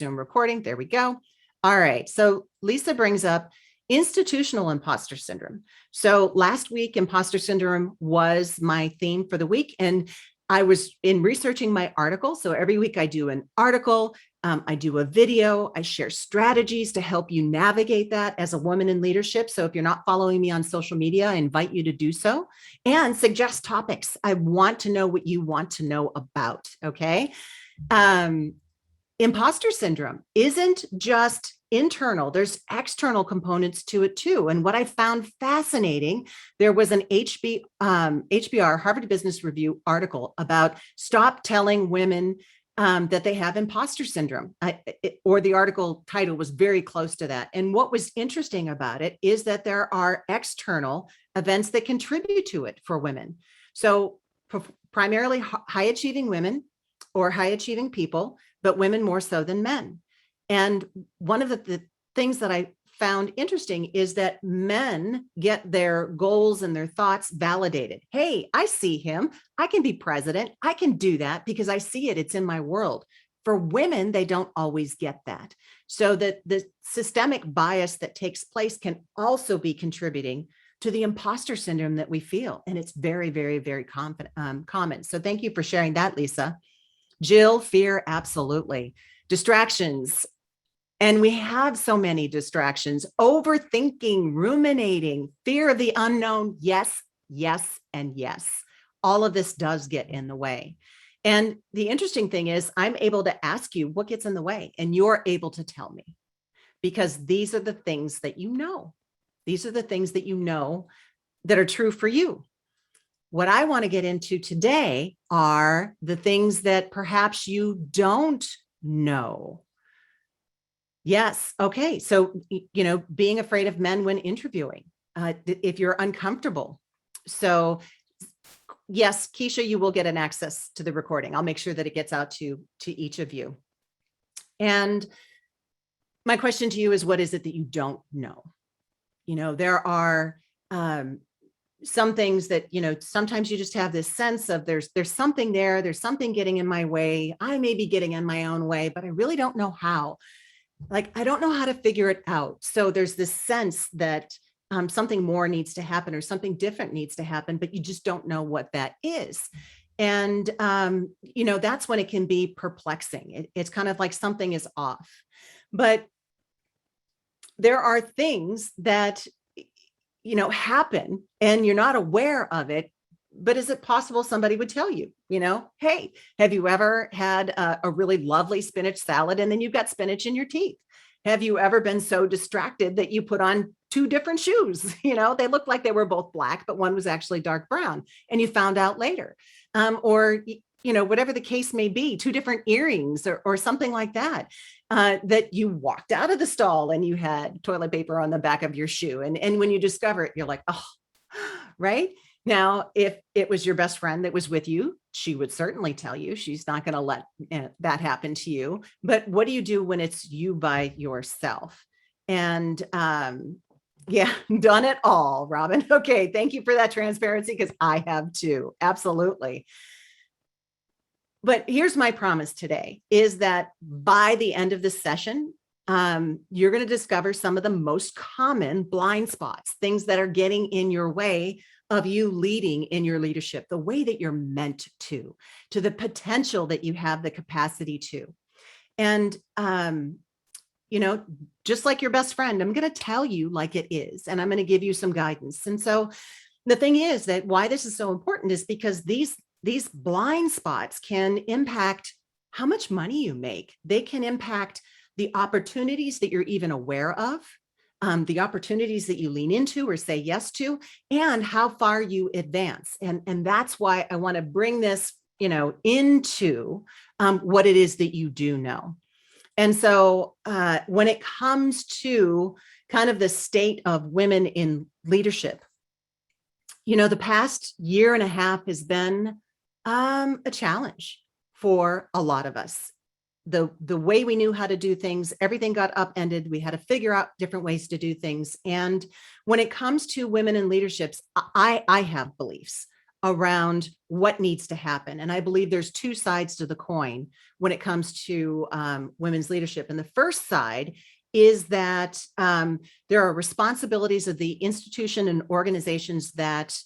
Zoom recording. There we go. All right. So Lisa brings up institutional imposter syndrome. So last week, imposter syndrome was my theme for the week. And I was in researching my article. So every week I do an article, I do a video, I share strategies to help you navigate that as a woman in leadership. So if you're not following me on social media, I invite you to do so and suggest topics. I want to know what you want to know about. Okay. Imposter syndrome isn't just internal, there's external components to it too. And what I found fascinating, there was an HBR, Harvard Business Review article about stop telling women that they have imposter syndrome, or the article title was very close to that. And what was interesting about it is that there are external events that contribute to it for women. So primarily high achieving women or high achieving people, but women more so than men. And one of the things that I found interesting is that men get their goals and their thoughts validated. Hey, I see him. I can be president. I can do that because I see it. It's in my world. For women, they don't always get that. So that the systemic bias that takes place can also be contributing to the imposter syndrome that we feel. And it's very, very, very common. So thank you for sharing that, Lisa. Jill, fear, absolutely. Distractions. And we have so many distractions, overthinking, ruminating, fear of the unknown. Yes, yes, and yes. All of this does get in the way. And the interesting thing is I'm able to ask you what gets in the way, and you're able to tell me, because these are the things that you know. These are the things that you know that are true for you. What I want to get into today are the things that perhaps you don't know. Yes. Okay. So, being afraid of men when interviewing, if you're uncomfortable. So yes, Keisha, you will get an access to the recording. I'll make sure that it gets out to each of you. And my question to you is, what is it that you don't know? There are some things that, sometimes you just have this sense of there's something there, there's something getting in my way. I may be getting in my own way, but I really don't know how. Like, I don't know how to figure it out. So there's this sense that something more needs to happen or something different needs to happen, but you just don't know what that is. And, that's when it can be perplexing. It's kind of like something is off. But there are things that, happen and you're not aware of it. But is it possible somebody would tell you, hey, have you ever had a really lovely spinach salad and then you've got spinach in your teeth? Have you ever been so distracted that you put on two different shoes? They looked like they were both black, but one was actually dark brown, and you found out later. Or whatever the case may be, two different earrings or something like that, that you walked out of the stall and you had toilet paper on the back of your shoe. And when you discover it, you're like, oh, right? Now, if it was your best friend that was with you, she would certainly tell you. She's not going to let that happen to you. But what do you do when it's you by yourself? And yeah, done it all, Robin. Okay, thank you for that transparency, because I have too. Absolutely. But here's my promise today, is that by the end of this session, you're going to discover some of the most common blind spots, things that are getting in your way of you leading in your leadership, the way that you're meant to the potential that you have the capacity to. And, just like your best friend, I'm going to tell you like it is, and I'm going to give you some guidance. And so the thing is that why this is so important is because these blind spots can impact how much money you make. They can impact the opportunities that you're even aware of, the opportunities that you lean into or say yes to, and how far you advance. And that's why I want to bring this, into what it is that you do know. And so when it comes to kind of the state of women in leadership, the past year and a half has been a challenge for a lot of us. The way we knew how to do things, everything got upended. We had to figure out different ways to do things. And when it comes to women in leaderships, I have beliefs. around what needs to happen. And I believe there's two sides to the coin when it comes to women's leadership. And the first side is that there are responsibilities of the institution and organizations that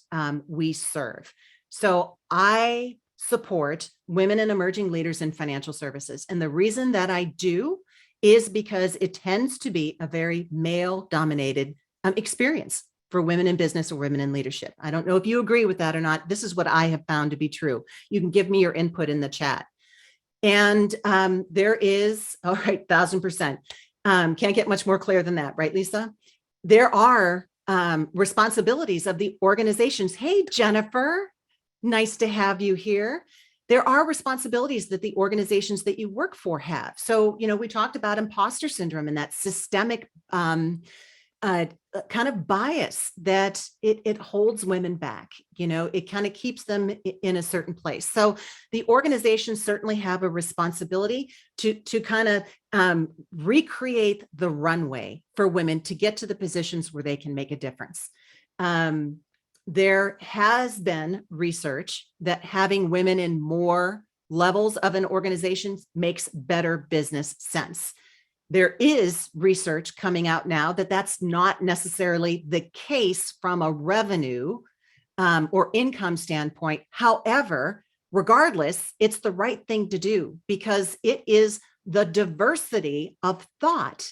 we serve. So I support women and emerging leaders in financial services. And the reason that I do is because it tends to be a very male-dominated experience for women in business or women in leadership. I don't know if you agree with that or not. This is what I have found to be true. You can give me your input in the chat. And there is, all right, 1,000%. Can't get much more clear than that, right, Lisa? There are responsibilities of the organizations. Hey, Jennifer, nice to have you here. There are responsibilities that the organizations that you work for have. So, we talked about imposter syndrome and that systemic kind of bias that it holds women back. It kind of keeps them in a certain place. So the organizations certainly have a responsibility to kind of recreate the runway for women to get to the positions where they can make a difference. There has been research that having women in more levels of an organization makes better business sense. There is research coming out now that that's not necessarily the case from a revenue or income standpoint. However, regardless, it's the right thing to do because it is the diversity of thought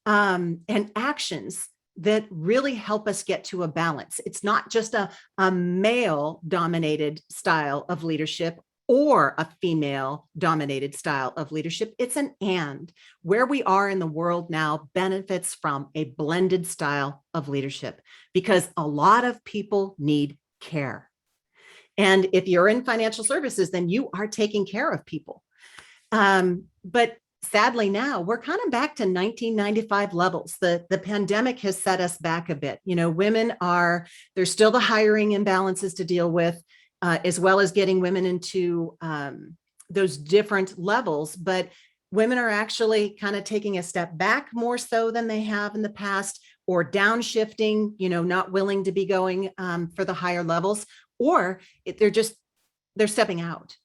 and actions that really help us get to a balance. It's not just a male-dominated style of leadership or a female-dominated style of leadership. It's an and. Where we are in the world now benefits from a blended style of leadership because a lot of people need care. And if you're in financial services, then you are taking care of people. But sadly now, we're kind of back to 1995 levels. The pandemic has set us back a bit. There's still the hiring imbalances to deal with, as well as getting women into those different levels. But women are actually kind of taking a step back more so than they have in the past, or downshifting, not willing to be going for the higher levels, or they're stepping out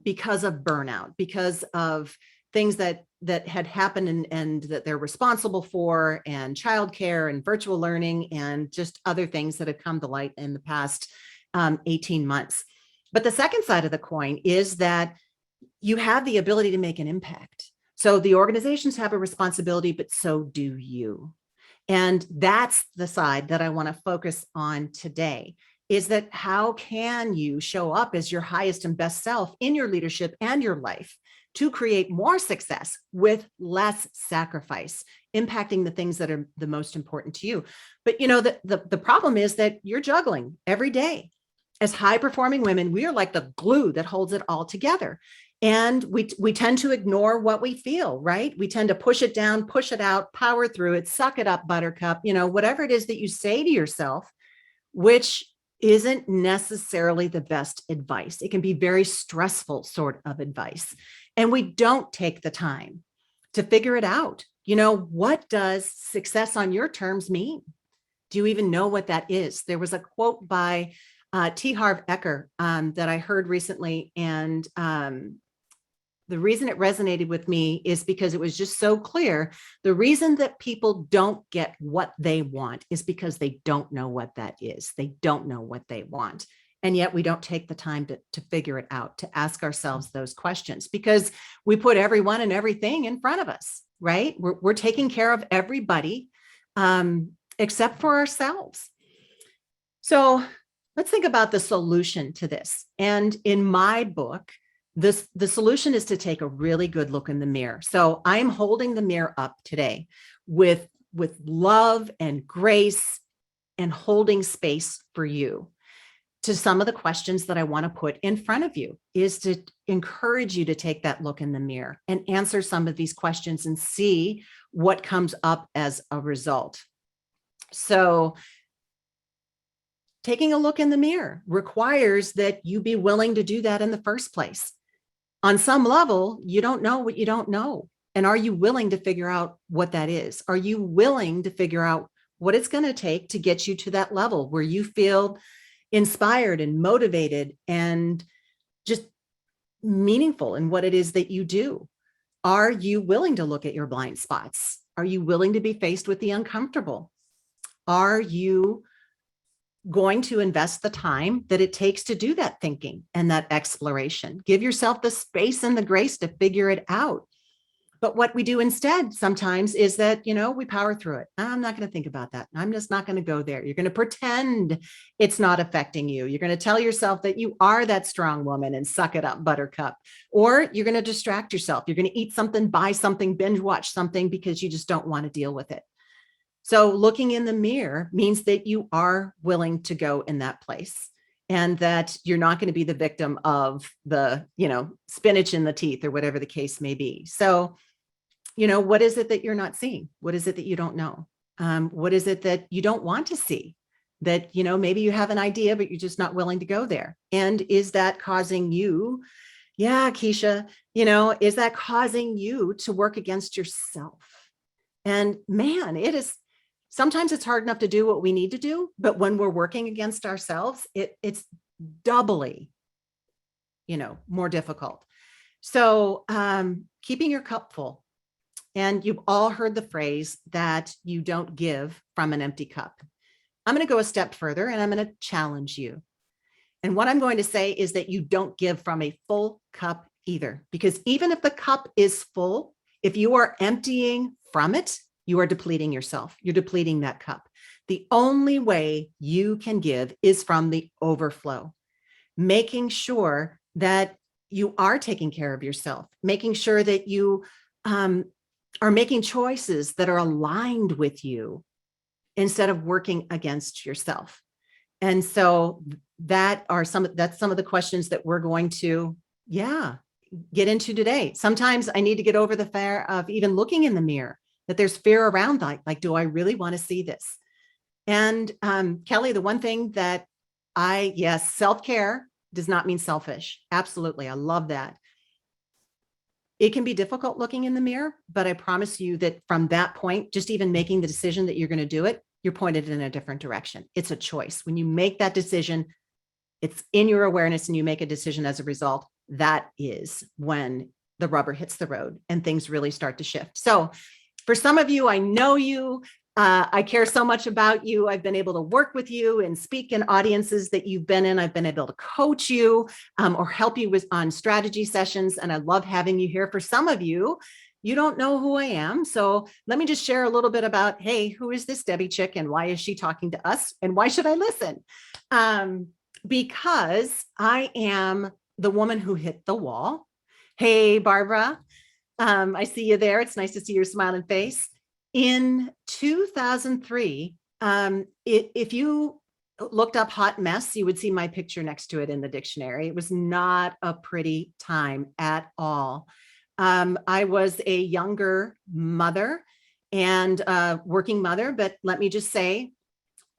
because of burnout, because of things that had happened and that they're responsible for, and childcare and virtual learning and just other things that have come to light in the past 18 months. But the second side of the coin is that you have the ability to make an impact. So the organizations have a responsibility, but so do you. And that's the side that I want to focus on today, is that how can you show up as your highest and best self in your leadership and your life to create more success with less sacrifice, impacting the things that are the most important to you. But the problem is that you're juggling every day. As high performing women, we are like the glue that holds it all together. And we tend to ignore what we feel, right? We tend to push it down, push it out, power through it, suck it up, buttercup, whatever it is that you say to yourself, which isn't necessarily the best advice. It can be very stressful sort of advice. And we don't take the time to figure it out. What does success on your terms mean? Do you even know what that is? There was a quote by T. Harv Eker that I heard recently. And the reason it resonated with me is because it was just so clear. The reason that people don't get what they want is because they don't know what that is. They don't know what they want. And yet we don't take the time to figure it out, to ask ourselves those questions, because we put everyone and everything in front of us, right? We're taking care of everybody except for ourselves. So let's think about the solution to this. And in my book, the solution is to take a really good look in the mirror. So I'm holding the mirror up today with love and grace and holding space for you. To some of the questions that I want to put in front of you is to encourage you to take that look in the mirror and answer some of these questions and see what comes up as a result. So taking a look in the mirror requires that you be willing to do that in the first place. On some level, you don't know what you don't know. And are you willing to figure out what that is? Are you willing to figure out what it's going to take to get you to that level where you feel inspired and motivated and just meaningful in what it is that you do? Are you willing to look at your blind spots? Are you willing to be faced with the uncomfortable? Are you going to invest the time that it takes to do that thinking and that exploration? Give yourself the space and the grace to figure it out. But what we do instead sometimes is that, we power through it. I'm not going to think about that. I'm just not going to go there. You're going to pretend it's not affecting you. You're going to tell yourself that you are that strong woman and suck it up, buttercup. Or you're going to distract yourself. You're going to eat something, buy something, binge watch something because you just don't want to deal with it. So looking in the mirror means that you are willing to go in that place, and that you're not going to be the victim of the, spinach in the teeth or whatever the case may be. So, what is it that you're not seeing? What is it that you don't know? What is it that you don't want to see? That, maybe you have an idea, but you're just not willing to go there. And is that causing you, yeah, Keisha, is that causing you to work against yourself? And man, sometimes it's hard enough to do what we need to do, but when we're working against ourselves, it's doubly, more difficult. So keeping your cup full. And you've all heard the phrase that you don't give from an empty cup. I'm going to go a step further and I'm going to challenge you. And what I'm going to say is that you don't give from a full cup either, because even if the cup is full, if you are emptying from it, you are depleting yourself. You're depleting that cup. The only way you can give is from the overflow, making sure that you are taking care of yourself, making sure that you are making choices that are aligned with you instead of working against yourself. And so that's some of the questions that we're going to, get into today. Sometimes I need to get over the fear of even looking in the mirror, that there's fear around like, do I really want to see this? And Kelly, the one thing that self-care does not mean selfish. Absolutely. I love that. It can be difficult looking in the mirror, but I promise you that from that point, just even making the decision that you're going to do it, you're pointed in a different direction. It's a choice. When you make that decision, it's in your awareness and you make a decision as a result. That is when the rubber hits the road and things really start to shift. So for some of you, I know you, I care so much about you. I've been able to work with you and speak in audiences that you've been in. I've been able to coach you or help you on strategy sessions. And I love having you here. For some of you, you don't know who I am. So let me just share a little bit about, hey, who is this Debbie chick and why is she talking to us? And why should I listen? Because I am the woman who hit the wall. Hey, Barbara, I see you there. It's nice to see your smiling face. In 2003, if you looked up hot mess, you would see my picture next to it in the dictionary. It was not a pretty time at all. I was a younger mother and working mother, but let me just say,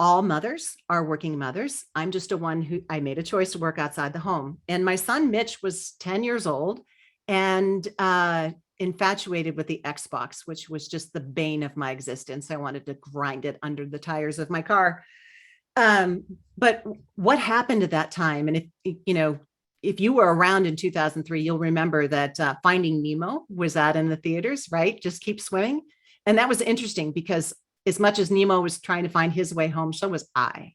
all mothers are working mothers. I'm just I made a choice to work outside the home. And my son, Mitch, was 10 years old and infatuated with the Xbox, which was just the bane of my existence. I wanted to grind it under the tires of my car. But what happened at that time? And if you were around in 2003, you'll remember that Finding Nemo was out in the theaters, right? Just keep swimming. And that was interesting because as much as Nemo was trying to find his way home, so was I.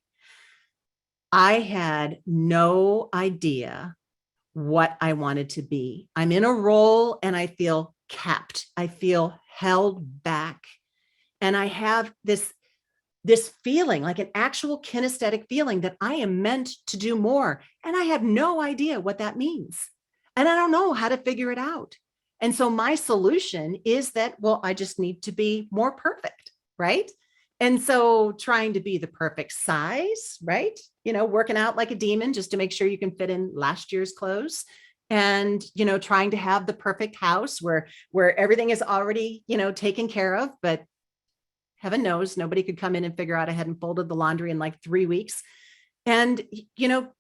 I had no idea what I wanted to be. I'm in a role and I feel capped. I feel held back. And I have this feeling, like an actual kinesthetic feeling that I am meant to do more. And I have no idea what that means. And I don't know how to figure it out. And so my solution is that, well, I just need to be more perfect, right? And so trying to be the perfect size, right? Working out like a demon just to make sure you can fit in last year's clothes. And, trying to have the perfect house where everything is already, taken care of, but heaven knows nobody could come in and figure out I hadn't folded the laundry in like 3 weeks. And,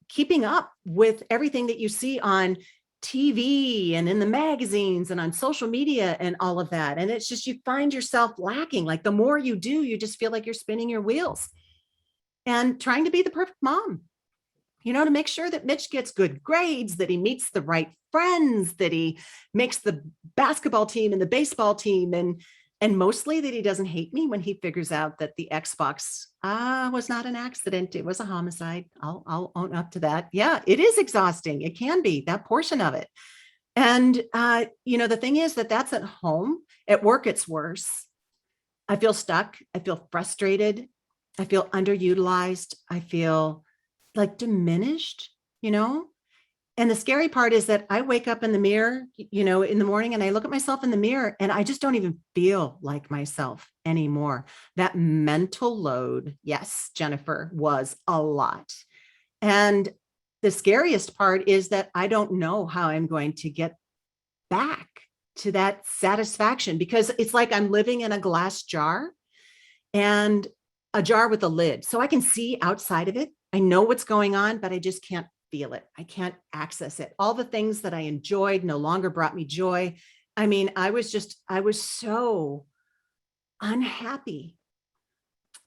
keeping up with everything that you see on TV and in the magazines and on social media and all of that. And it's just, you find yourself lacking. Like the more you do, you just feel like you're spinning your wheels and trying to be the perfect mom. to make sure that Mitch gets good grades, that he meets the right friends, that he makes the basketball team and the baseball team, and mostly that he doesn't hate me when he figures out that the Xbox was not an accident. It was a homicide. I'll own up to that. Yeah, it is exhausting. It can be, that portion of it. And, the thing is that that's at home. At work, it's worse. I feel stuck. I feel frustrated. I feel underutilized. I feel like diminished, And the scary part is that I wake up in the mirror, in the morning, and I look at myself in the mirror and I just don't even feel like myself anymore. That mental load, yes, Jennifer, was a lot. And the scariest part is that I don't know how I'm going to get back to that satisfaction, because it's like I'm living in a glass jar, and a jar with a lid. So I can see outside of it. I know what's going on, but I just can't feel it. I can't access it. All the things that I enjoyed no longer brought me joy. I mean, I was so unhappy.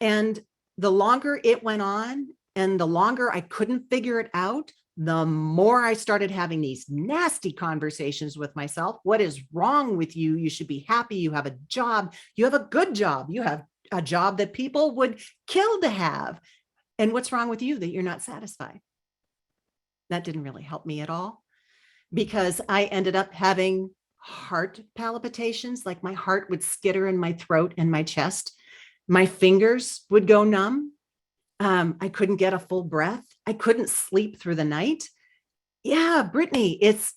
And the longer it went on and the longer I couldn't figure it out, the more I started having these nasty conversations with myself. What is wrong with you? You should be happy. You have a job. You have a good job. You have a job that people would kill to have. And what's wrong with you that you're not satisfied? That didn't really help me at all, because I ended up having heart palpitations. Like my heart would skitter in my throat and my chest. My fingers would go numb. I couldn't get a full breath. I couldn't sleep through the night. Yeah, Brittany, it's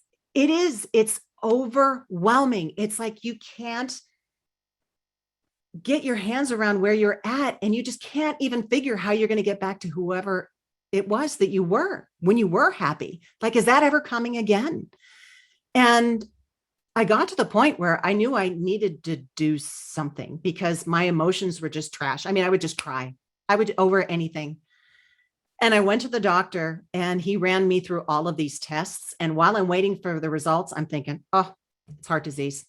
overwhelming. It's like you can't get your hands around where you're at, and you just can't even figure how you're going to get back to whoever it was that you were when you were happy. Like, is that ever coming again? And I got to the point where I knew I needed to do something, because my emotions were just trash. I mean, I would just cry. I would over anything. And I went to the doctor, and he ran me through all of these tests. And while I'm waiting for the results, I'm thinking, oh, it's heart disease.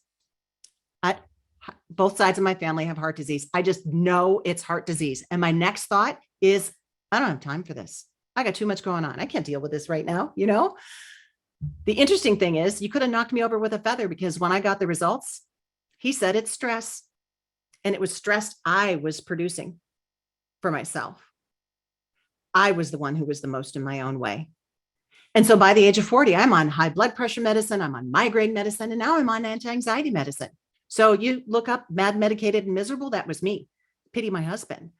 Both sides of my family have heart disease. I just know it's heart disease. And my next thought is, I don't have time for this. I got too much going on. I can't deal with this right now. The interesting thing is, you could have knocked me over with a feather, because when I got the results, he said it's stress. And it was stress I was producing for myself. I was the one who was the most in my own way. And so by the age of 40, I'm on high blood pressure medicine, I'm on migraine medicine, and now I'm on anti-anxiety medicine. So you look up mad, medicated, and miserable, that was me. Pity my husband.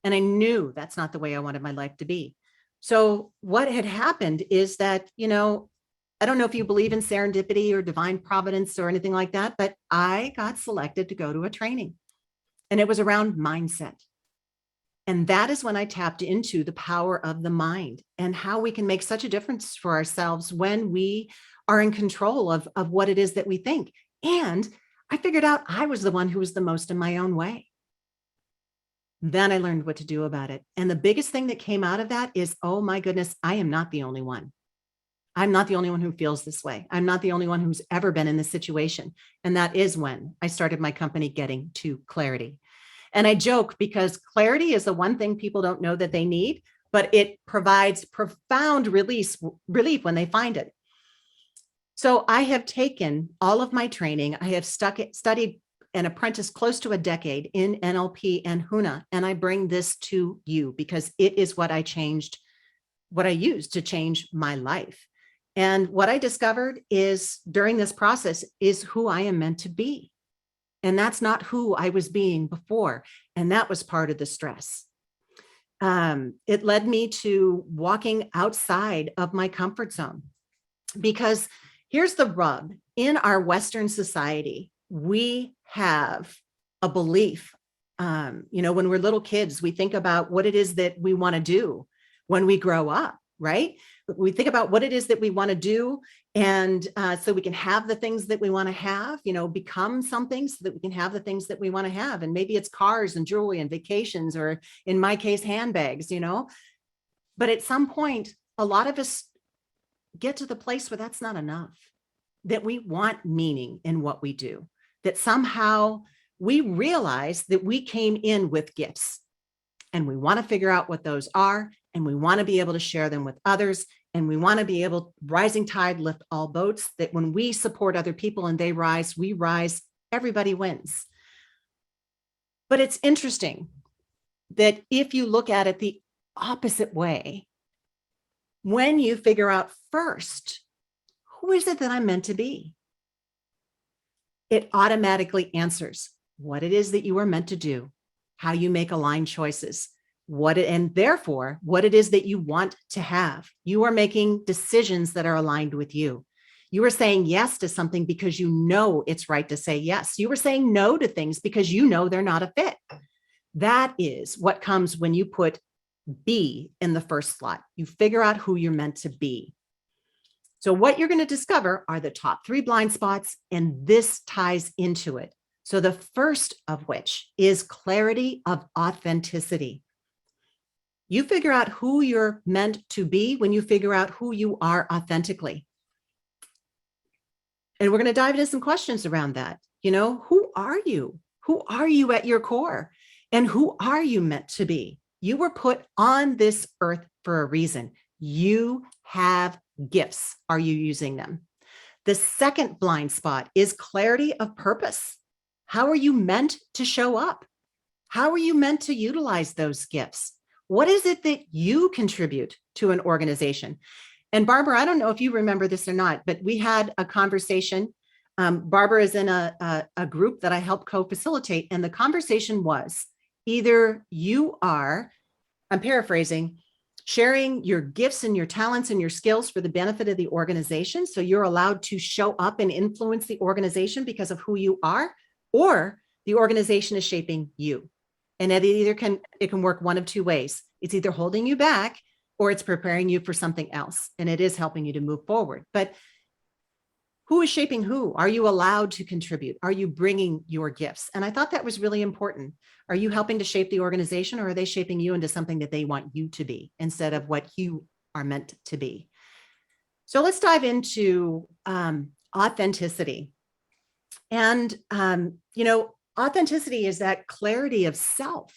And I knew that's not the way I wanted my life to be. So what had happened is that, I don't know if you believe in serendipity or divine providence or anything like that, but I got selected to go to a training, and it was around mindset. And that is when I tapped into the power of the mind and how we can make such a difference for ourselves when we are in control of what it is that we think. And I figured out I was the one who was the most in my own way. Then I learned what to do about it. And the biggest thing that came out of that is, oh my goodness, I am not the only one. I'm not the only one who feels this way. I'm not the only one who's ever been in this situation. And that is when I started my company, Getting to Clarity. And I joke, because clarity is the one thing people don't know that they need, but it provides profound relief when they find it. So I have taken all of my training. I have studied and apprenticed close to a decade in NLP and HUNA. And I bring this to you because it is what I used to change my life. And what I discovered is during this process is who I am meant to be. And that's not who I was being before. And that was part of the stress. It led me to walking outside of my comfort zone, because here's the rub. In our Western society, we have a belief. When we're little kids, we think about what it is that we want to do when we grow up, right? We think about what it is that we want to do. And so we can have the things that we want to have, become something so that we can have the things that we want to have. And maybe it's cars and jewelry and vacations, or in my case, handbags, But at some point, a lot of us get to the place where that's not enough, that we want meaning in what we do, that somehow we realize that we came in with gifts. and we want to figure out what those are, and we want to be able to share them with others. And we want to be able, rising tide lift all boats, that when we support other people and they rise, we rise, everybody wins. But it's interesting that if you look at it the opposite way, when you figure out first, who is it that I'm meant to be? It automatically answers what it is that you are meant to do, how you make aligned choices, and therefore what it is that you want to have. You are making decisions that are aligned with you. You are saying yes to something because you know it's right to say yes. You are saying no to things because you know they're not a fit. That is what comes when you put be in the first slot. You figure out who you're meant to be. So what you're going to discover are the top 3 blind spots, and this ties into it. So the first of which is clarity of authenticity. You figure out who you're meant to be when you figure out who you are authentically. And we're going to dive into some questions around that. Who are you? Who are you at your core? And who are you meant to be? You were put on this earth for a reason. You have gifts. Are you using them? The second blind spot is clarity of purpose. How are you meant to show up? How are you meant to utilize those gifts? What is it that you contribute to an organization? And Barbara, I don't know if you remember this or not, but we had a conversation. Barbara is in a group that I help co-facilitate. And the conversation was either you are, I'm paraphrasing, sharing your gifts and your talents and your skills for the benefit of the organization. So you're allowed to show up and influence the organization because of who you are, or the organization is shaping you. And it can work one of 2 ways. It's either holding you back or it's preparing you for something else. And it is helping you to move forward. But who is shaping who? Are you allowed to contribute? Are you bringing your gifts? And I thought that was really important. Are you helping to shape the organization, or are they shaping you into something that they want you to be instead of what you are meant to be? So let's dive into authenticity. And, authenticity is that clarity of self.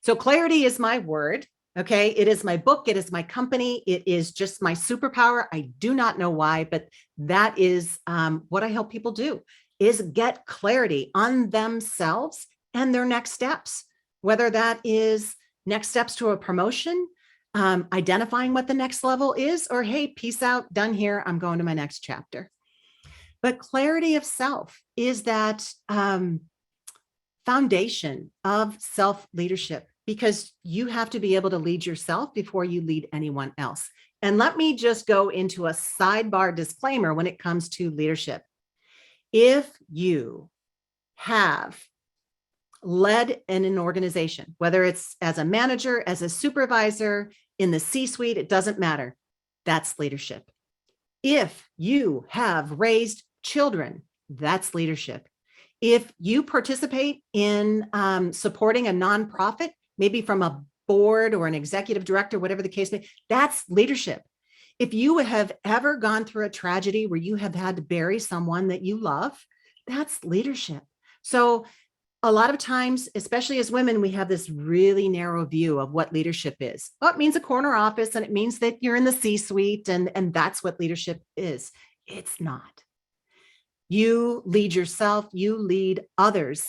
So clarity is my word. Okay. It is my book. It is my company. It is just my superpower. I do not know why, but that is what I help people do, is get clarity on themselves and their next steps, whether that is next steps to a promotion, identifying what the next level is, or, hey, peace out, done here, I'm going to my next chapter. But clarity of self is that foundation of self-leadership, because you have to be able to lead yourself before you lead anyone else. And let me just go into a sidebar disclaimer when it comes to leadership. If you have led in an organization, whether it's as a manager, as a supervisor, in the C-suite, it doesn't matter. That's leadership. If you have raised children, that's leadership. If you participate in supporting a nonprofit, maybe from a board or an executive director, whatever the case may be, that's leadership. If you have ever gone through a tragedy where you have had to bury someone that you love, that's leadership. So a lot of times, especially as women, we have this really narrow view of what leadership is. Well, it means a corner office, and it means that you're in the C-suite, and that's what leadership is. It's not. You lead yourself, you lead others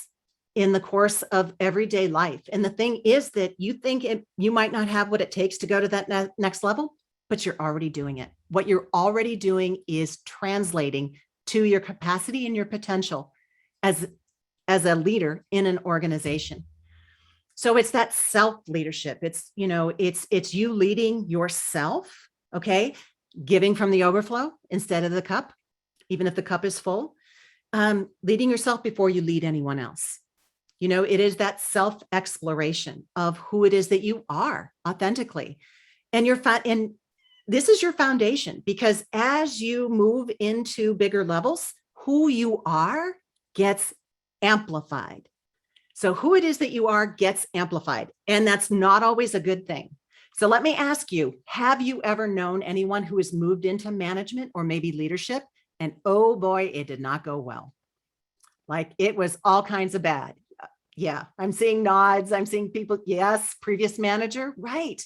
in the course of everyday life. And the thing is that you think you might not have what it takes to go to that next level, but you're already doing it. What you're already doing is translating to your capacity and your potential as a leader in an organization. So it's that self-leadership. It's you leading yourself, okay? Giving from the overflow instead of the cup, even if the cup is full. Leading yourself before you lead anyone else. It is that self-exploration of who it is that you are authentically. And this is your foundation, because as you move into bigger levels, who you are gets amplified. So who it is that you are gets amplified, and that's not always a good thing. So let me ask you, have you ever known anyone who has moved into management or maybe leadership? And oh boy, it did not go well. Like, it was all kinds of bad. Yeah, I'm seeing nods. I'm seeing people. Yes, previous manager. Right.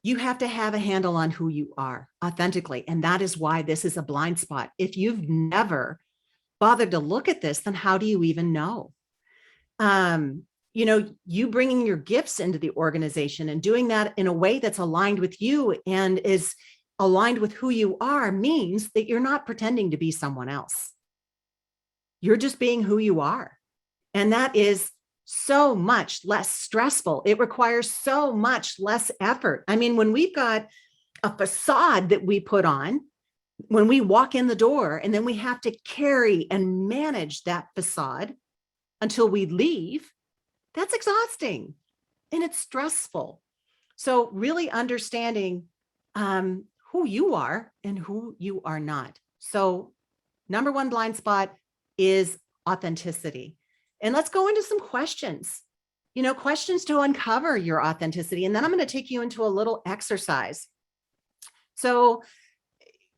You have to have a handle on who you are authentically. And that is why this is a blind spot. If you've never bothered to look at this, then how do you even know? Um, you bringing your gifts into the organization and doing that in a way that's aligned with you and is aligned with who you are means that you're not pretending to be someone else. You're just being who you are. And that is so much less stressful. It requires so much less effort. I mean, when we've got a facade that we put on, when we walk in the door, and then we have to carry and manage that facade until we leave, that's exhausting and it's stressful. So really understanding who you are and who you are not. So number one blind spot is authenticity. And let's go into some questions, questions to uncover your authenticity. And then I'm going to take you into a little exercise. So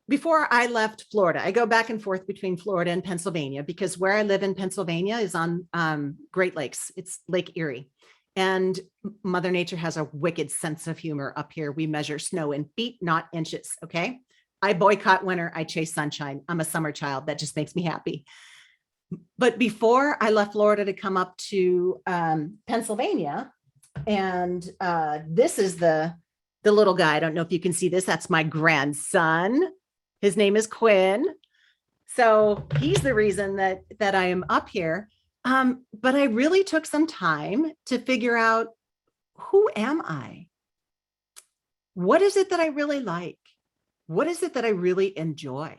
before I left Florida, I go back and forth between Florida and Pennsylvania because where I live in Pennsylvania is on Great Lakes. It's Lake Erie. And Mother Nature has a wicked sense of humor up here. We measure snow in feet, not inches. Okay. I boycott winter. I chase sunshine. I'm a summer child. That just makes me happy. But before I left Florida to come up to Pennsylvania, and this is the little guy. I don't know if you can see this. That's my grandson. His name is Quinn. So he's the reason that I am up here. But I really took some time to figure out, who am I? What is it that I really like? What is it that I really enjoy?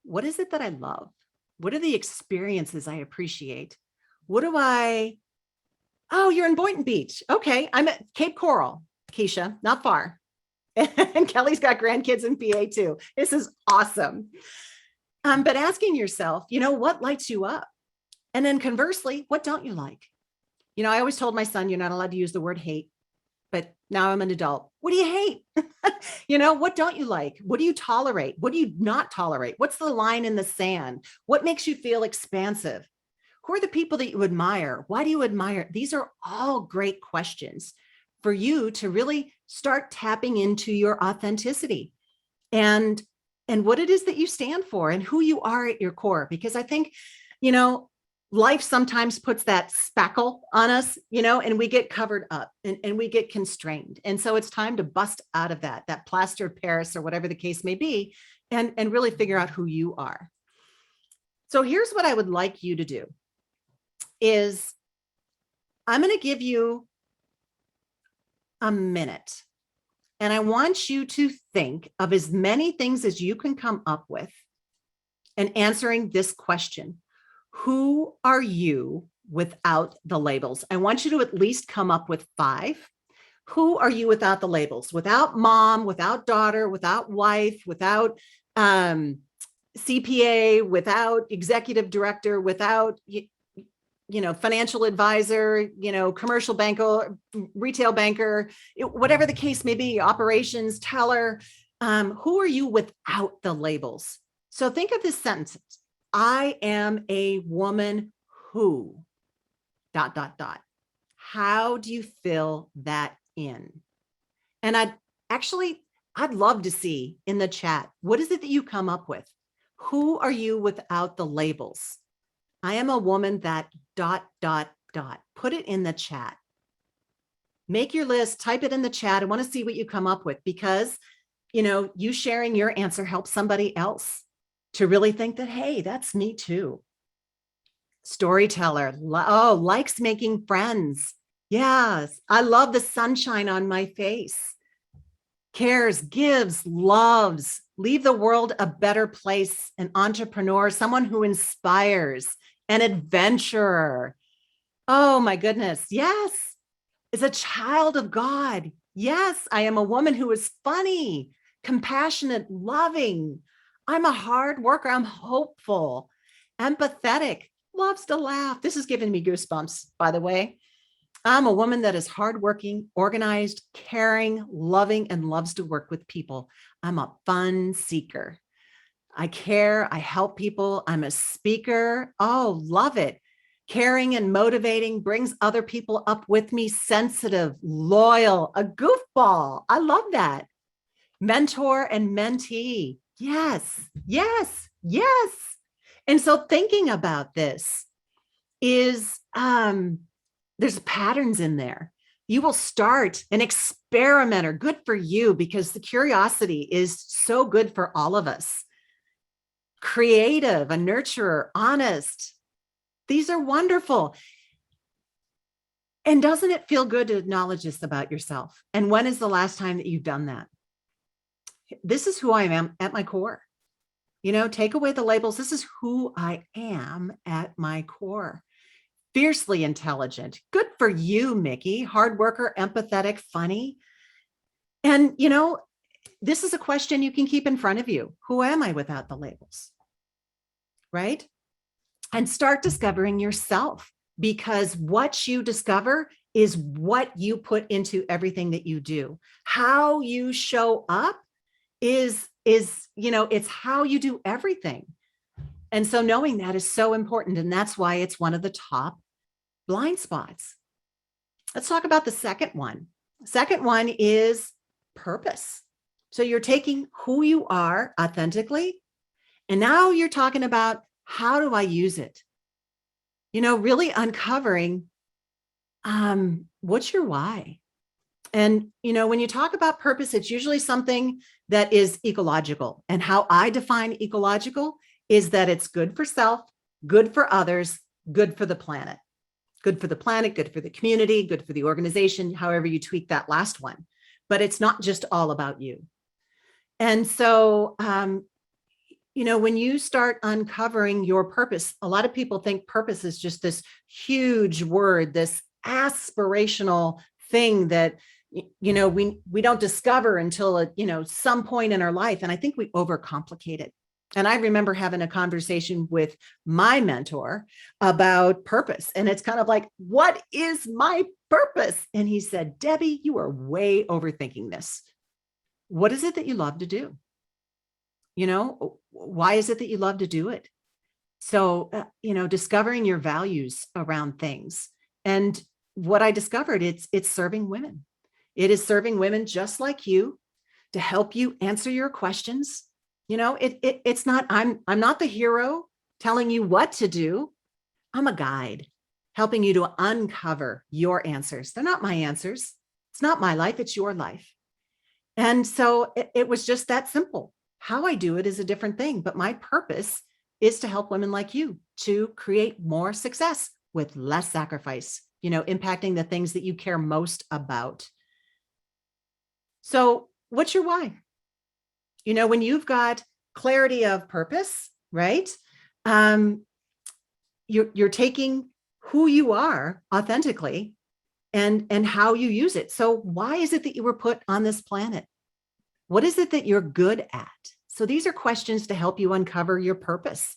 What is it that I love? What are the experiences I appreciate? Oh, you're in Boynton Beach. Okay. I'm at Cape Coral, Keisha, not far. And Kelly's got grandkids in PA too. This is awesome. But asking yourself, what lights you up? And then conversely, what don't you like? I always told my son, you're not allowed to use the word hate, but now I'm an adult. What do you hate? What don't you like? What do you tolerate? What do you not tolerate? What's the line in the sand? What makes you feel expansive? Who are the people that you admire? Why do you admire? These are all great questions for you to really start tapping into your authenticity and what it is that you stand for and who you are at your core. Because I think, life sometimes puts that spackle on us, and we get covered up and we get constrained. And so it's time to bust out of that plaster of Paris or whatever the case may be, and really figure out who you are. So here's what I would like you to do is I'm going to give you a minute, and I want you to think of as many things as you can come up with and answering this question. Who are you without the labels? I want you to at least come up with 5. Who are you without the labels? Without mom, without daughter, without wife, without CPA, without executive director, without financial advisor, commercial banker, retail banker, whatever the case may be, operations teller. Who are you without the labels? So think of this sentence. I am a woman who ... How do you fill that in? And I'd love to see in the chat, what is it that you come up with? Who are you without the labels? I am a woman that ... Put it in the chat. Make your list, type it in the chat. I want to see what you come up with, because, you sharing your answer helps somebody else to really think that, hey, that's me too. Storyteller. Oh, likes making friends. Yes. I love the sunshine on my face. Cares, gives, loves, leave the world a better place. An entrepreneur, someone who inspires, an adventurer. Oh my goodness. Yes. Is a child of God. Yes. I am a woman who is funny, compassionate, loving. I'm a hard worker. I'm hopeful, empathetic, loves to laugh. This is giving me goosebumps, by the way. I'm a woman that is hardworking, organized, caring, loving, and loves to work with people. I'm a fun seeker. I care. I help people. I'm a speaker. Oh, love it. Caring and motivating, brings other people up with me, sensitive, loyal, a goofball. I love that. Mentor and mentee. Yes, yes, yes. And so thinking about this is there's patterns in there. You will start an experimenter. Good for you, because the curiosity is so good for all of us. Creative, a nurturer, honest. These are wonderful. And doesn't it feel good to acknowledge this about yourself? And when is the last time that you've done that? This is who I am at my core. Take away the labels. This is who I am at my core. Fiercely intelligent. Good for you, Mickey. Hard worker, empathetic, funny. And, this is a question you can keep in front of you. Who am I without the labels? Right? And start discovering yourself, because what you discover is what you put into everything that you do. How you show up is it's how you do everything. And so knowing that is so important. And that's why it's one of the top blind spots. Let's talk about the second one. Second one is purpose. So you're taking who you are authentically, and now you're talking about, how do I use it? Really uncovering what's your why? And, when you talk about purpose, it's usually something that is ecological. And how I define ecological is that it's good for self, good for others, good for the planet. Good for the planet, good for the community, good for the organization, however you tweak that last one. But it's not just all about you. And so, when you start uncovering your purpose, a lot of people think purpose is just this huge word, this aspirational thing that, we don't discover until, some point in our life. And I think we overcomplicate it. And I remember having a conversation with my mentor about purpose. And it's kind of like, what is my purpose? And he said, Debbie, you are way overthinking this. What is it that you love to do? Why is it that you love to do it? So, discovering your values around things. And what I discovered, it's serving women. It is serving women just like you, to help you answer your questions. It's not, I'm not the hero telling you what to do. I'm a guide helping you to uncover your answers. They're not my answers. It's not my life. It's your life. And so it was just that simple. How I do it is a different thing, but my purpose is to help women like you to create more success with less sacrifice, impacting the things that you care most about. So what's your why? When you've got clarity of purpose, right? You're taking who you are authentically and how you use it. So why is it that you were put on this planet? What is it that you're good at? So these are questions to help you uncover your purpose.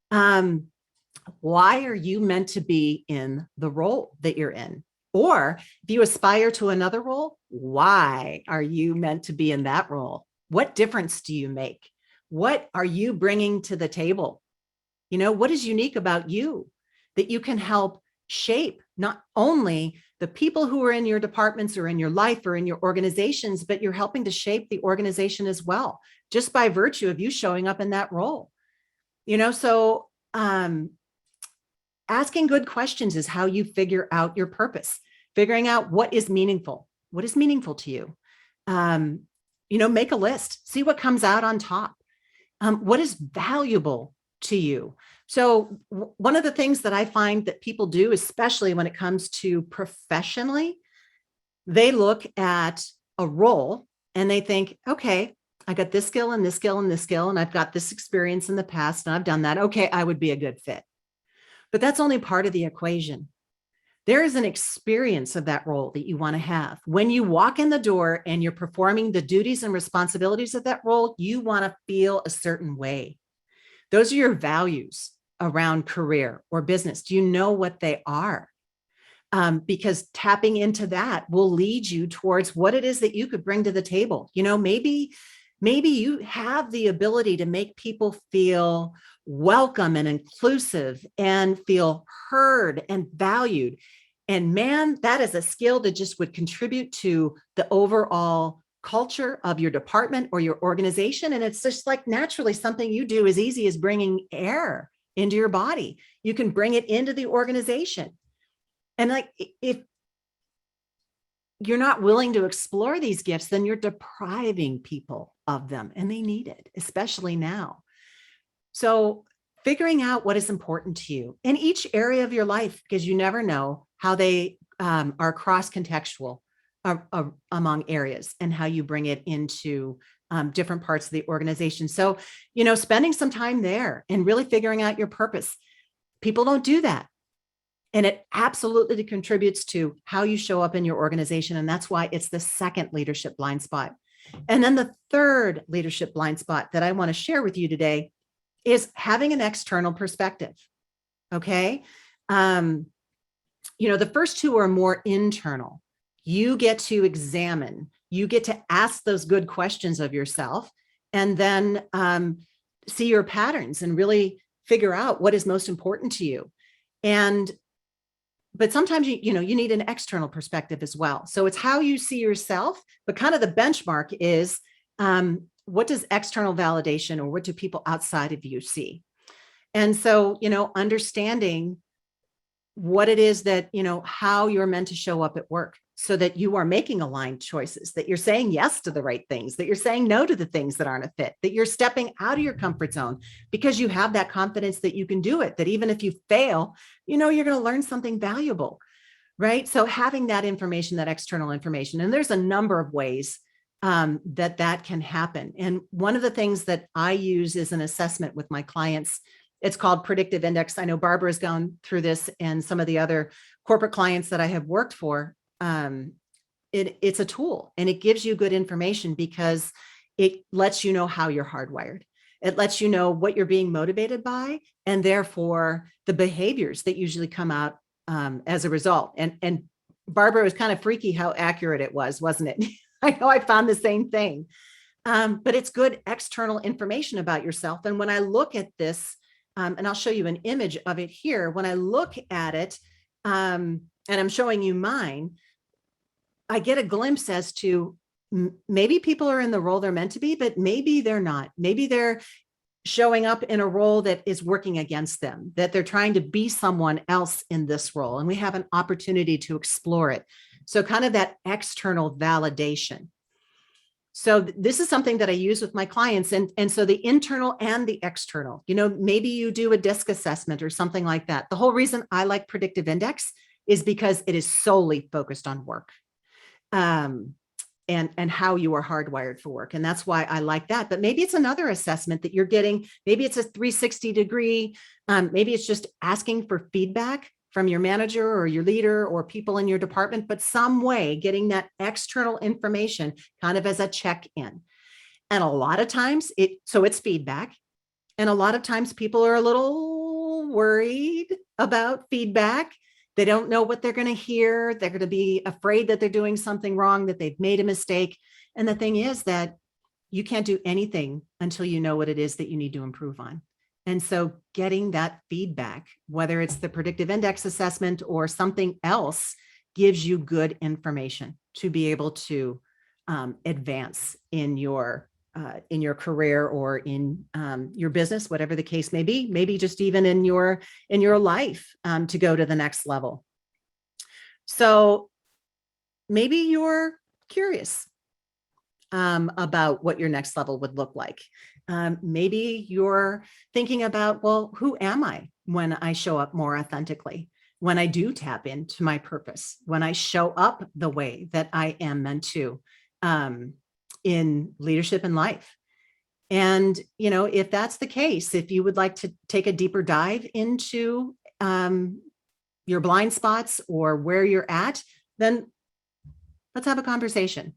Why are you meant to be in the role that you're in? Or if you aspire to another role, why are you meant to be in that role? What difference do you make? What are you bringing to the table? What is unique about you that you can help shape not only the people who are in your departments or in your life or in your organizations, but you're helping to shape the organization as well, just by virtue of you showing up in that role. So asking good questions is how you figure out your purpose, figuring out what is meaningful to you. Make a list, see what comes out on top. What is valuable to you? So one of the things that I find that people do, especially when it comes to professionally, they look at a role and they think, okay, I got this skill and this skill and this skill, and I've got this experience in the past and I've done that. Okay, I would be a good fit. But that's only part of the equation. There is an experience of that role that you want to have. When you walk in the door and you're performing the duties and responsibilities of that role, you want to feel a certain way. Those are your values around career or business. Do you know what they are? Because tapping into that will lead you towards what it is that you could bring to the table. Maybe Maybe you have the ability to make people feel welcome and inclusive and feel heard and valued. And man, that is a skill that just would contribute to the overall culture of your department or your organization. And it's just like naturally something you do as easy as bringing air into your body. You can bring it into the organization. And like, if you're not willing to explore these gifts, then you're depriving people of them, and they need it, especially now. So figuring out what is important to you in each area of your life, because you never know how they are cross-contextual among areas and how you bring it into different parts of the organization. So, spending some time there and really figuring out your purpose. People don't do that. And it absolutely contributes to how you show up in your organization. And that's why it's the second leadership blind spot. And then the third leadership blind spot that I want to share with you today is having an external perspective. Okay. The first two are more internal. You get to examine, you get to ask those good questions of yourself, and then see your patterns and really figure out what is most important to you. But sometimes you need an external perspective as well. So it's how you see yourself, but kind of the benchmark is what does external validation, or what do people outside of you see? And so, understanding what it is that, how you're meant to show up at work so that you are making aligned choices, that you're saying yes to the right things, that you're saying no to the things that aren't a fit, that you're stepping out of your comfort zone because you have that confidence that you can do it, that even if you fail, you're going to learn something valuable, right? So having that information, that external information, and there's a number of ways that can happen. And one of the things that I use is an assessment with my clients. It's called Predictive Index. I know Barbara's gone through this, and some of the other corporate clients that I have worked for. It's a tool, and it gives you good information because it lets you know how you're hardwired. It lets you know what you're being motivated by, and therefore the behaviors that usually come out as a result. And Barbara, was kind of freaky how accurate it was, wasn't it? I know I found the same thing, but it's good external information about yourself. And when I look at this, and I'll show you an image of it here. When I look at it, and I'm showing you mine, I get a glimpse as to maybe people are in the role they're meant to be, but maybe they're not. Maybe they're showing up in a role that is working against them, that they're trying to be someone else in this role. And we have an opportunity to explore it. So kind of that external validation. So this is something that I use with my clients. And so the internal and the external, maybe you do a DISC assessment or something like that. The whole reason I like Predictive Index is because it is solely focused on work and how you are hardwired for work. And that's why I like that. But maybe it's another assessment that you're getting. Maybe it's a 360 degree. Maybe it's just asking for feedback from your manager or your leader or people in your department, but some way getting that external information kind of as a check-in. And a lot of times it's feedback. And a lot of times people are a little worried about feedback. They don't know what they're going to hear. They're going to be afraid that they're doing something wrong, that they've made a mistake. And the thing is that you can't do anything until you know what it is that you need to improve on. And so getting that feedback, whether it's the predictive index assessment or something else, gives you good information to be able to advance in your career or in your business, whatever the case may be, maybe just even in your life to go to the next level. So maybe you're curious about what your next level would look like. Maybe you're thinking about, well, who am I when I show up more authentically, when I do tap into my purpose, when I show up the way that I am meant to in leadership and life. And, if that's the case, if you would like to take a deeper dive into your blind spots or where you're at, then let's have a conversation.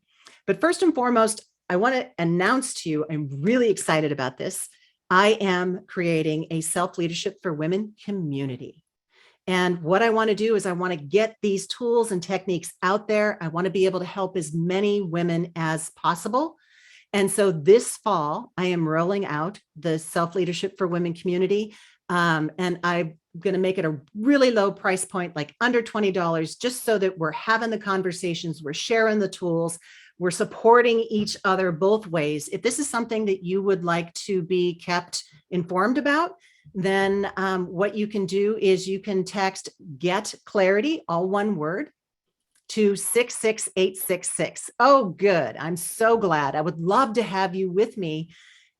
But first and foremost, I want to announce to you, I'm really excited about this. I am creating a self-leadership for women community. And what I want to do is I want to get these tools and techniques out there. I want to be able to help as many women as possible. And so this fall, I am rolling out the Self-Leadership for Women community. And I'm going to make it a really low price point, like under $20, just so that we're having the conversations, we're sharing the tools, we're supporting each other both ways. If this is something that you would like to be kept informed about, then what you can do is you can text "Get Clarity," all one word, to 66866. Oh, good. I'm so glad. I would love to have you with me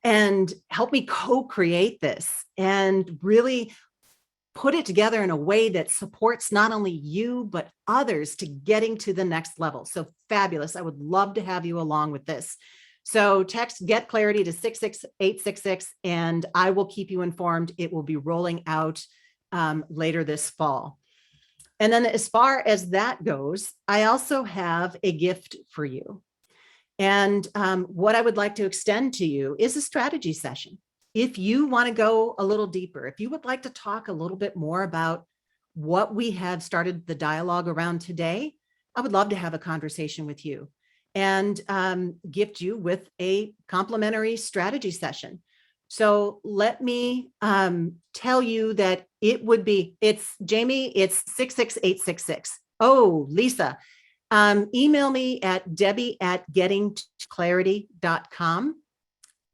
and help me co-create this and really put it together in a way that supports not only you, but others to getting to the next level. So fabulous. I would love to have you along with this. So text "Get Clarity" to 66866, and I will keep you informed. It will be rolling out later this fall. And then as far as that goes, I also have a gift for you. And what I would like to extend to you is a strategy session. If you want to go a little deeper, if you would like to talk a little bit more about what we have started the dialogue around today, I would love to have a conversation with you and gift you with a complimentary strategy session. So let me tell you that it's Jamie, it's 66866. Oh, Lisa, email me at Debbie@gettingtoclarity.com.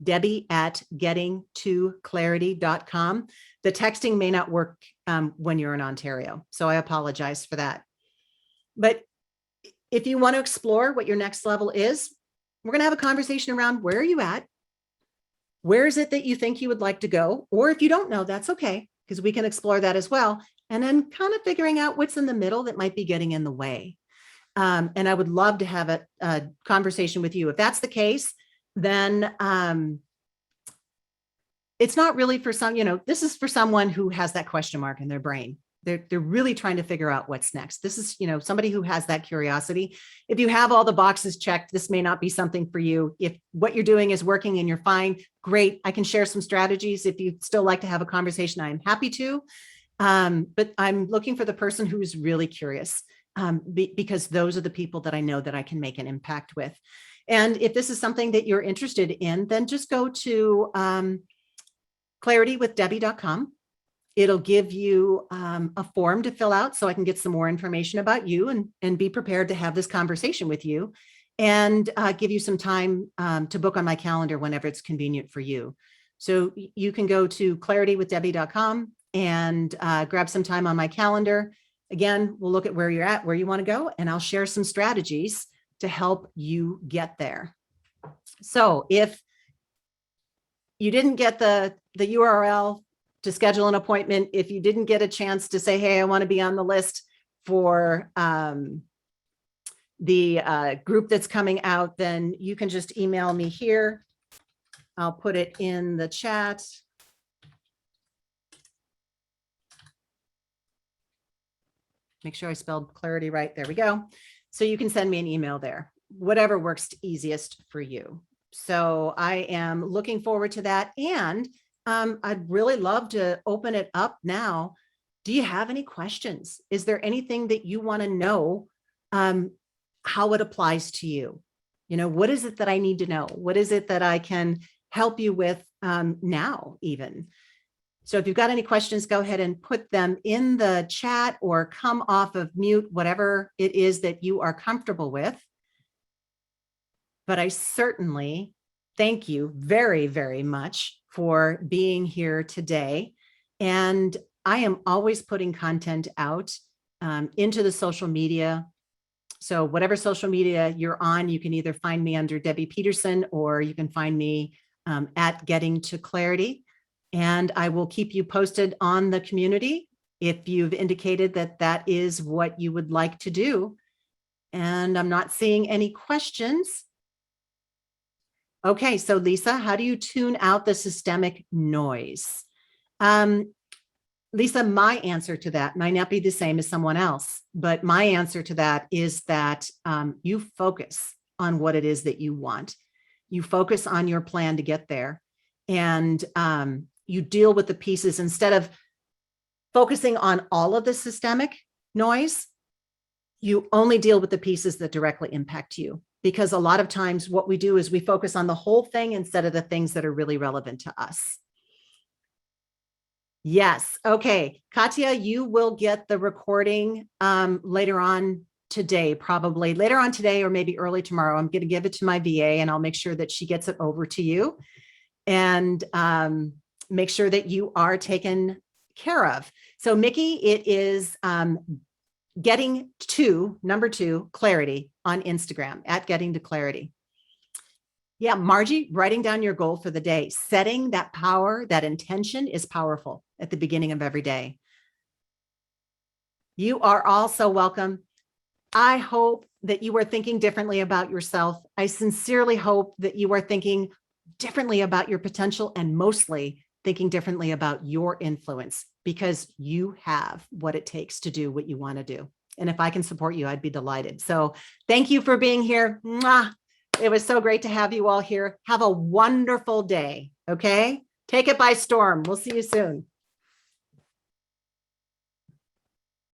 Debbie@gettingtoclarity.com. The texting may not work when you're in Ontario, so I apologize for that. But if you want to explore what your next level is, we're going to have a conversation around where are you at? Where is it that you think you would like to go? Or if you don't know, that's okay, because we can explore that as well. And then kind of figuring out what's in the middle that might be getting in the way. And I would love to have a conversation with you. If that's the case, then it's not really for some, this is for someone who has that question mark in their brain. They're really trying to figure out what's next. This is, somebody who has that curiosity. If you have all the boxes checked, this may not be something for you. If what you're doing is working and you're fine, great. I can share some strategies. If you'd still like to have a conversation, I'm happy to. But I'm looking for the person who's really curious, because those are the people that I know that I can make an impact with. And if this is something that you're interested in, then just go to claritywithdebbie.com. It'll give you a form to fill out so I can get some more information about you and be prepared to have this conversation with you, and give you some time to book on my calendar whenever it's convenient for you. So you can go to claritywithdebbie.com and grab some time on my calendar. Again, we'll look at where you're at, where you want to go, and I'll share some strategies to help you get there. So if you didn't get the URL to schedule an appointment, if you didn't get a chance to say, hey, I want to be on the list for the group that's coming out, then you can just email me here. I'll put it in the chat. Make sure I spelled clarity right. There we go. So you can send me an email there, whatever works easiest for you. So I am looking forward to that. And I'd really love to open it up now. Do you have any questions? Is there anything that you want to know how it applies to you? What is it that I need to know? What is it that I can help you with now even? So if you've got any questions, go ahead and put them in the chat or come off of mute, whatever it is that you are comfortable with. But I certainly thank you very, very much for being here today. And I am always putting content out into the social media. So whatever social media you're on, you can either find me under Debbie Peterson, or you can find me at Getting to Clarity. And I will keep you posted on the community if you've indicated that that is what you would like to do. And I'm not seeing any questions. Okay, so Lisa, how do you tune out the systemic noise? Lisa, my answer to that might not be the same as someone else, but my answer to that is that you focus on what it is that you want. You focus on your plan to get there, and you deal with the pieces instead of focusing on all of the systemic noise. You only deal with the pieces that directly impact you. because a lot of times what we do is we focus on the whole thing instead of the things that are really relevant to us. Yes. Okay. Katya, you will get the recording later on today, probably later on today or maybe early tomorrow. I'm going to give it to my VA and I'll make sure that she gets it over to you and make sure that you are taken care of. So Mickey, it is getting to number 2 clarity on Instagram at getting to clarity. Yeah, Margie, writing down your goal for the day, setting that power, that intention is powerful at the beginning of every day. You are also welcome. I hope that you are thinking differently about yourself. I sincerely hope that you are thinking differently about your potential and mostly thinking differently about your influence, because you have what it takes to do what you want to do. And if I can support you, I'd be delighted. So thank you for being here. Mwah. It was so great to have you all here. Have a wonderful day. Okay. Take it by storm. We'll see you soon.